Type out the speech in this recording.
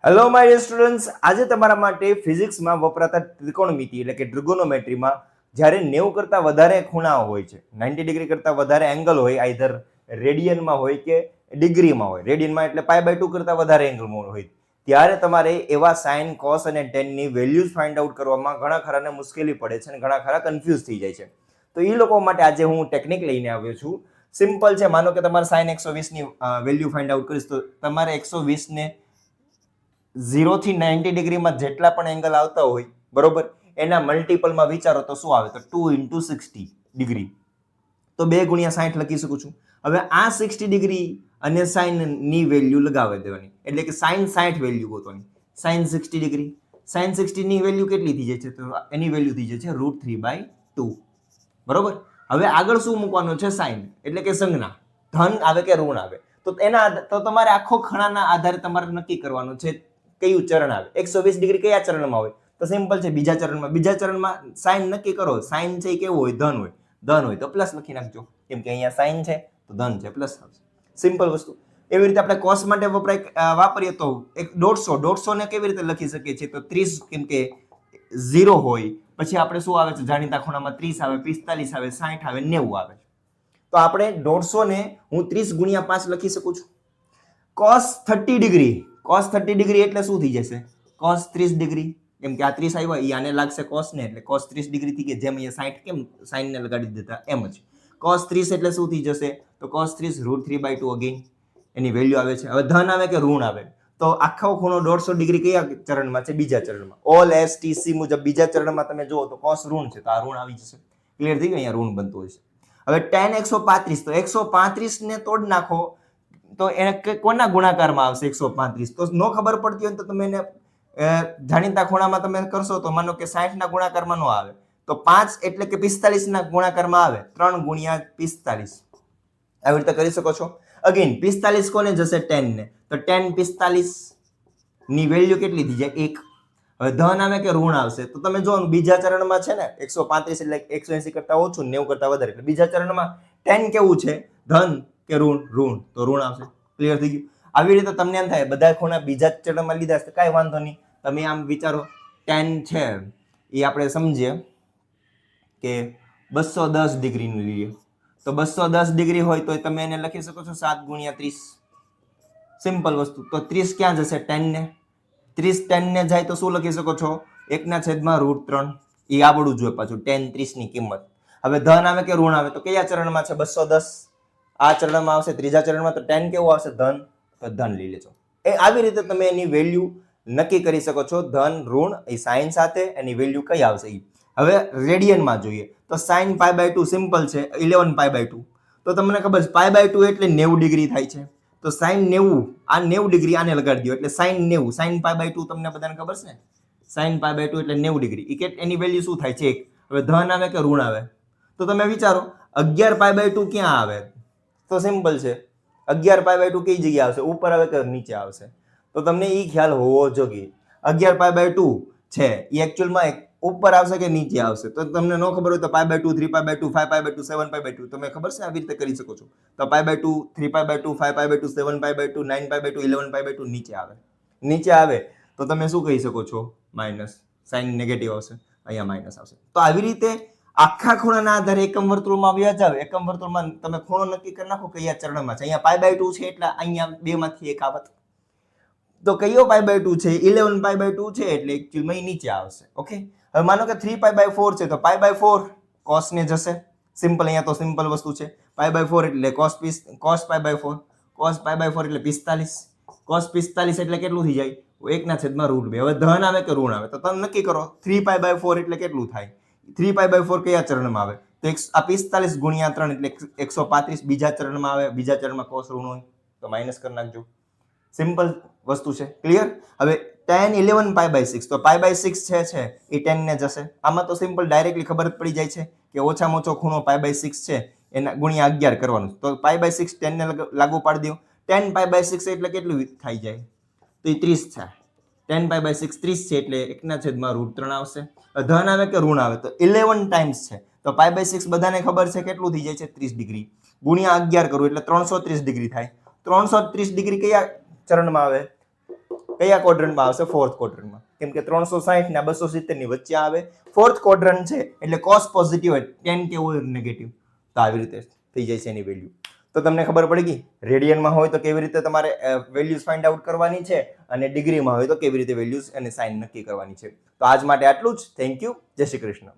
Hello my dear students, આજે તમારા માટે ફિઝિક્સમાં વપરાતા ત્રિકોણમિતિ એટલે કે ટ્રિગોનોમેટ્રીમાં જ્યારે 90 કરતાં વધારે ખૂણાઓ હોય છે, 90 ડિગ્રી કરતાં વધારે એંગલ હોય, આઈધર રેડિયનમાં હોય કે ડિગ્રીમાં હોય, રેડિયનમાં એટલે π/2 કરતાં વધારે એંગલમાં હોય, ત્યારે તમારે એવા સાઇન, કોસ અને ટેનની વેલ્યુઝ ફાઇન્ડ આઉટ કરવામાં ઘણા ખરાને મુશ્કેલી પડે છે અને ઘણા ખરા કન્ફ્યુઝ થઈ જાય છે. તો એ લોકો માટે આજે હું ટેકનિક લઈને આવ્યો છું. સિમ્પલ છે. માનો કે તમારે સાઇન 120 ની વેલ્યુ ફાઇન્ડ આઉટ કરીશ તો તમારે 120 ને 0 થી 90 ડિગ્રીમાં જેટલા પણ એંગલ આવતા હોય, બરોબર, એના મલ્ટિપલમાં વિચારો તો શું આવે? તો 2 × 60 ડિગ્રી, તો 2 × 60 લખી શકું છું. હવે આ 60 ડિગ્રી અને સાઇન ની વેલ્યુ લગાવી દેવાની, એટલે કે સાઇન 60 વેલ્યુ ગોતવાની. સાઇન 60 ડિગ્રી, સાઇન 60 ની વેલ્યુ કેટલી થઈ જાય છે? તો એની વેલ્યુ થઈ જાય છે √3/2, બરોબર. હવે આગળ શું મૂકવાનું છે? સાઇન, એટલે કે સંજ્ઞા, ધન આવે કે ઋણ આવે. તો તમારે આખો ખણાના આધારે તમારે નક્કી કરવાનું છે કયું ચરણ આવે. 120 ડિગ્રી કયા ચરણમાં હોય? તો સિમ્પલ છે, બીજા ચરણમાં. બીજા ચરણમાં સાઇન નક્કી કરો. સાઇન છે કેવું હોય? ધન હોય. ધન હોય તો પ્લસ લખી નાખજો, કેમ કે અહીંયા સાઇન છે તો ધન છે, પ્લસ આવશે. સિમ્પલ વસ્તુ. એવી રીતે આપણે કોસ માટે વાપરીએ તો 150 ને કેવી રીતે લખી શકીએ છીએ? તો 30, કેમ કે 0 હોય, પછી આપણે શું આવે છે? જાણીતા ખૂણામાં 30 આવે, 45 આવે, 60 આવે, 90 આવે. તો આપણે 150 ને હું 30 × 5 લખી શકું છું. cos 30 ડિગ્રી, cos 30 ડિગ્રી એટલે શું થઈ જશે? cos 30 ડિગ્રી, કેમ કે આ 30 આવ્યો, એ આને લાગશે cos ને, એટલે cos 30 ડિગ્રી થઈ ગયા. જેમ અહીંયા 60 કેમ sin ને લગાડી દેતા, એમ જ cos 30 એટલે શું થઈ જશે? તો cos 30 √3/2 અગેન એની વેલ્યુ આવે છે. હવે ધન આવે કે ઋણ આવે? તો આખો ખૂણો 150 ડિગ્રી કયા ચરણમાં છે? બીજા ચરણમાં. ઓલ STC મુજબ બીજા ચરણમાં તમે જુઓ તો cos ઋણ છે, તો આ ઋણ આવી જશે. ક્લિયર થઈ ગયું? અહીંયા ઋણ બનતું હોય છે. હવે tan 135, તો 135 ને તોડ નાખો તો એને કોના ગુણાકારમાં આવશે? 135. તો ન ખબર પડતી હોય તો તમે એને જાણીતા ખૂણામાં તમે કરશો તો માનો કે 60 ના ગુણાકારમાં ન આવે, તો 5 એટલે કે 45 ના ગુણાકારમાં આવે. 3 × 45 આવી રીતે કરી શકો છો. અગેન 45 કોને જશે? tan ને. તો tan 45 ની વેલ્યુ કેટલી થઈ જાય? 1. હવે ધન આવે કે ઋણ આવશે? તો તમે જો બીજા ચરણમાં છે ને 135 એટલે 180 કરતા ઓછું, 90 કરતા વધારે, એટલે બીજા ચરણમાં tan કેવું છે? ધન કે ઋણ? ઋણ, તો ઋણ આવશે. ક્લિયર થઈ ગયું? આવી રીતે તમને એમ થાય બધા ખૂણા બીજા ચરણમાં લીધા છે, કાંઈ વાંધો નહીં. તમે આમ વિચારો, tan છે એ આપણે સમજીએ કે 210 ડિગ્રીનું લઈએ, તો 210 ડિગ્રી હોય તો તમે એને લખી શકો છો 7 × 30. સિમ્પલ વસ્તુ. તો 30 ક્યાં જશે? tan ને. 30 tan ને જાય તો શું લખી શકો છો? 1/√3. એ આવડવું જોઈએ પાછું, tan 30 ની કિંમત. હવે ધન આવે કે ઋણ આવે? તો કયા ચરણમાં છે? 210 આ ચરણમાં આવશે. ત્રીજા ચરણમાં તો tan કેવું આવશે? ધન, તો ધન લઈ લેજો. એ આવી રીતે તમે એની વેલ્યુ નક્કી કરી શકો છો. ધન, ઋણ, એ સાઇન સાથે એની વેલ્યુ કઈ આવશે. હવે રેડિયનમાં જોઈએ તો sin π/2 સિમ્પલ છે, 11 π/2. તો તમને ખબર છે π/2 એટલે 90 ડિગ્રી થાય છે. તો sin 90, આ 90 ડિગ્રી આને લગાડી દો એટલે sin 90. sin π/2 તમને બધાને ખબર છે ને? sin π/2 એટલે 90 ડિગ્રી. એની વેલ્યુ શું થાય છે? 1. હવે ધન આવે કે ઋણ આવે? તો તમે વિચારો 11 π/2 ક્યાં આવે? તો સિમ્પલ છે, 11 π/2 કઈ જગ્યાએ આવશે? ઉપર આવે કે નીચે આવશે? તો તમને એ ખ્યાલ હોવો જોઈએ. 11 π/2 છે એ એકચ્યુઅલમાં ઉપર આવશે કે નીચે આવશે? તો તમને ન ખબર હોય તો π/2, 3π/2, 5π/2, 7π/2 તમે ખબર છે આવી રીતે કરી શકો છો. તો π/2, 3π/2, 5π/2, 7π/2, 9π/2, 11π/2 નીચે આવે. નીચે આવે તો તમે શું કહી શકો છો? માઇનસ. સાઇન નેગેટિવ આવશે, અહીંયા માઇનસ આવશે. તો આવી રીતે આખા ખૂણાના આધારે એકમ વર્તુળમાં વ્યા જાવ. એકમ વર્તુળમાં તમે ખૂણો નક્કી કરી નાખો કયા ચરણમાં છે. અહીંયા π/2 છે એટલે અહીંયા 2 માંથી એક આવત. તો કયો π/2 છે? 11 π/2 છે એટલે એકચ્યુઅલમાં નીચે આવશે. ઓકે. હવે માનો કે 3π/4 છે તો π/4 cos ને જશે. સિમ્પલ, અહીંયા તો સિમ્પલ વસ્તુ છે. π/4 એટલે cos π/4, cos π/4 એટલે 45. cos 45 એટલે કેટલું થઈ જાય? 1/√2. હવે ધન આવે કે ઋણ આવે? તો તમે નક્કી કરો. 3π/4 એટલે કેટલું થાય? 3π/4 કયા ચરણમાં આવે? તો આ 45 × 3 એટલે 135 બીજા ચરણમાં આવે. બીજા ચરણમાં cos ઋણ હોય તો માઇનસ કરી નાખજો. સિમ્પલ વસ્તુ છે. ક્લિયર? હવે tan 11 π/6, તો π/6 છે એ 10 ને જશે. આમાં તો સિમ્પલ ડાયરેક્ટલી ખબર પડી જાય છે કે ઓછામાં ઓછો ખૂણો π/6 છે એના ગુણ્યા 11 કરવાનું. તો π/6 10 ને લાગુ પાડી દો. 10 π/6 એટલે કેટલું થઈ જાય? તો એ 30 થાય. 10 π/6 30 છે એટલે 1/√3 આવશે. ધન આવે કે ઋણ આવે? તો 11 ટાઈમ્સ છે તો π/6 બધાને ખબર છે કેટલું થઈ જાય છે? 30 ડિગ્રી. ગુણ્યા 11 કરું એટલે 330 ડિગ્રી થાય. 330 ડિગ્રી કયા ચરણમાં આવે? કયા ક્વોડ્રન્ટમાં આવશે? ફોર્થ ક્વોડ્રન્ટમાં, કેમ કે 360 ને 270 ની વચ્ચે આવે. ફોર્થ ક્વોડ્રન્ટ છે એટલે કોસ પોઝિટિવ હોય, ટેન કેવું હોય નેગેટિવ, તો આવી રીતે થઈ જાય છે એની વેલ્યુ. તો તમને ખબર પડી ગઈ રેડિયનમાં હોય તો કેવી રીતે તમારે વેલ્યુઝ ફાઇન્ડ આઉટ કરવાની છે, અને ડિગ્રીમાં હોય તો કેવી રીતે વેલ્યુઝ અને સાઇન નક્કી કરવાની છે. તો આજ માટે આટલું જ. Thank you. જય શ્રી કૃષ્ણ.